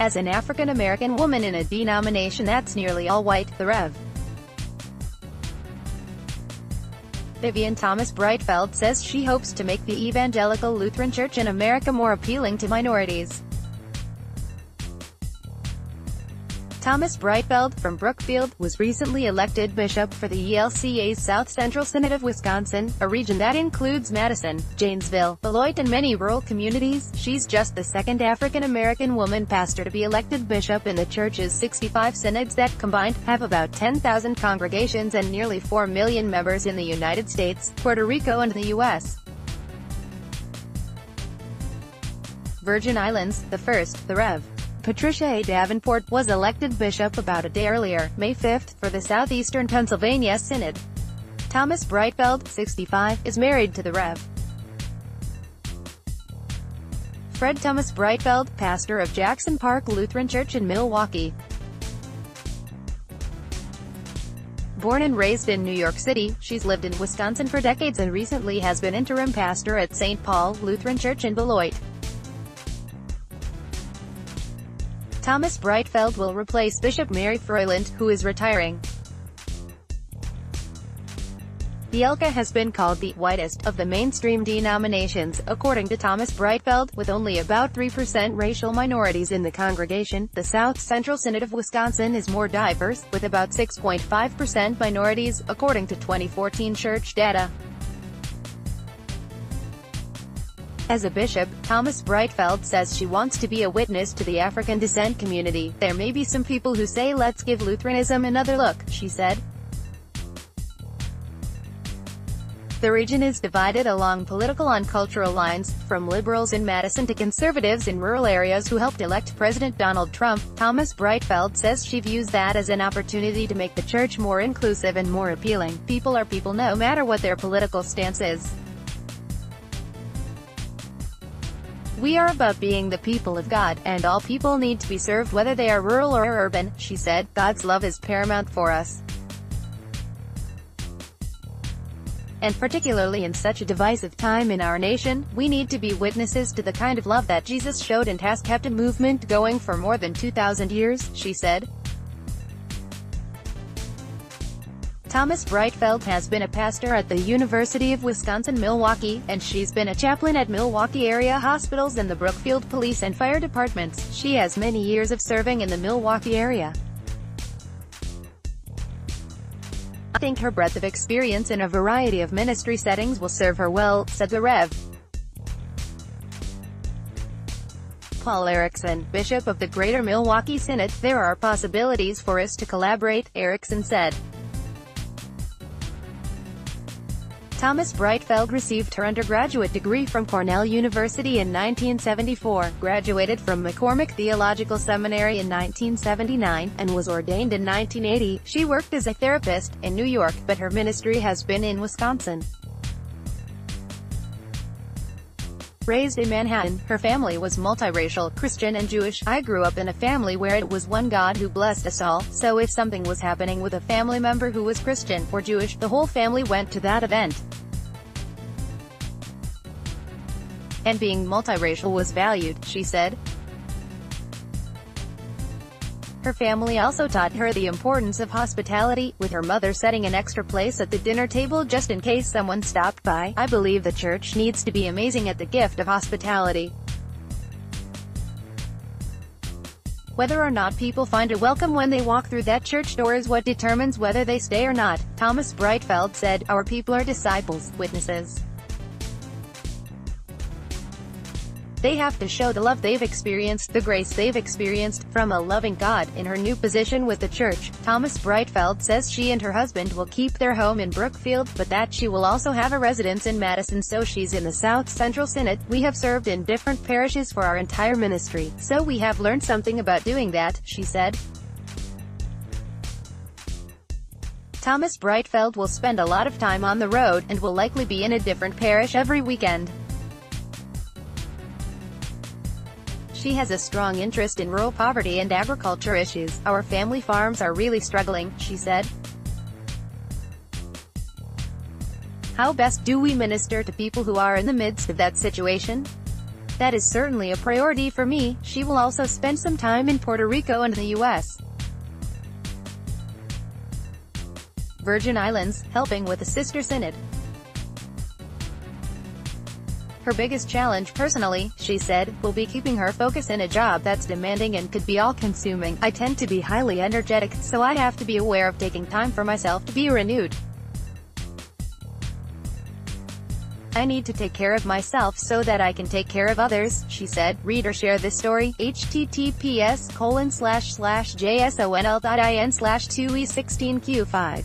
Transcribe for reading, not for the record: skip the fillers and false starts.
As an African-American woman in a denomination that's nearly all white, the Rev. Viviane Thomas-Breitfeld says she hopes to make the Evangelical Lutheran Church in America more appealing to minorities. Thomas-Breitfeld, from Brookfield, was recently elected bishop for the ELCA's South Central Synod of Wisconsin, a region that includes Madison, Janesville, Beloit and many rural communities. She's just the second African-American woman pastor to be elected bishop in the church's 65 synods that, combined, have about 10,000 congregations and nearly 4 million members in the United States, Puerto Rico and the U.S. Virgin Islands, the first, the Rev. Patricia A. Davenport, was elected bishop about a day earlier, May 5, for the Southeastern Pennsylvania Synod. Thomas-Breitfeld, 65, is married to the Rev. Fred Thomas-Breitfeld, pastor of Jackson Park Lutheran Church in Milwaukee. Born and raised in New York City, she's lived in Wisconsin for decades and recently has been interim pastor at St. Paul Lutheran Church in Beloit. Thomas-Breitfeld will replace Bishop Mary Froiland, who is retiring. The ELCA has been called the whitest of the mainstream denominations, according to Thomas-Breitfeld, with only about 3% racial minorities in the congregation. The South Central Synod of Wisconsin is more diverse, with about 6.5% minorities, according to 2014 church data. As a bishop, Thomas-Breitfeld says she wants to be a witness to the African descent community. There may be some people who say let's give Lutheranism another look, she said. The region is divided along political and cultural lines, from liberals in Madison to conservatives in rural areas who helped elect President Donald Trump. Thomas-Breitfeld says she views that as an opportunity to make the church more inclusive and more appealing. People are people no matter what their political stance is. We are about being the people of God, and all people need to be served whether they are rural or urban, she said. God's love is paramount for us. And particularly in such a divisive time in our nation, we need to be witnesses to the kind of love that Jesus showed and has kept a movement going for more than 2,000 years, she said. Thomas-Breitfeld has been a pastor at the University of Wisconsin-Milwaukee, and she's been a chaplain at Milwaukee area hospitals and the Brookfield Police and Fire Departments. She has many years of serving in the Milwaukee area. I think her breadth of experience in a variety of ministry settings will serve her well, said the Rev. Paul Erickson, bishop of the Greater Milwaukee Synod. There are possibilities for us to collaborate, Erickson said. Thomas-Breitfeld received her undergraduate degree from Cornell University in 1974, graduated from McCormick Theological Seminary in 1979, and was ordained in 1980. She worked as a therapist in New York, but her ministry has been in Wisconsin. Raised in Manhattan, her family was multiracial, Christian and Jewish. I grew up in a family where it was one God who blessed us all, so if something was happening with a family member who was Christian or Jewish, the whole family went to that event. And being multiracial was valued, she said. Her family also taught her the importance of hospitality, with her mother setting an extra place at the dinner table just in case someone stopped by. I believe the church needs to be amazing at the gift of hospitality. Whether or not people find a welcome when they walk through that church door is what determines whether they stay or not, Thomas-Breitfeld said. Our people are disciples, witnesses. They have to show the love they've experienced, the grace they've experienced, from a loving God. In her new position with the church, Thomas-Breitfeld says she and her husband will keep their home in Brookfield, but that she will also have a residence in Madison, so she's in the South Central Synod. We have served in different parishes for our entire ministry, so we have learned something about doing that, she said. Thomas-Breitfeld will spend a lot of time on the road, and will likely be in a different parish every weekend. She has a strong interest in rural poverty and agriculture issues. Our family farms are really struggling, she said. How best do we minister to people who are in the midst of that situation? That is certainly a priority for me. She will also spend some time in Puerto Rico and the U.S. Virgin Islands, helping with the sister synod. Her biggest challenge personally, she said, will be keeping her focus in a job that's demanding and could be all-consuming. I tend to be highly energetic, so I have to be aware of taking time for myself to be renewed. I need to take care of myself so that I can take care of others, she said. Read or share this story. https://jsonl.in/2e16q5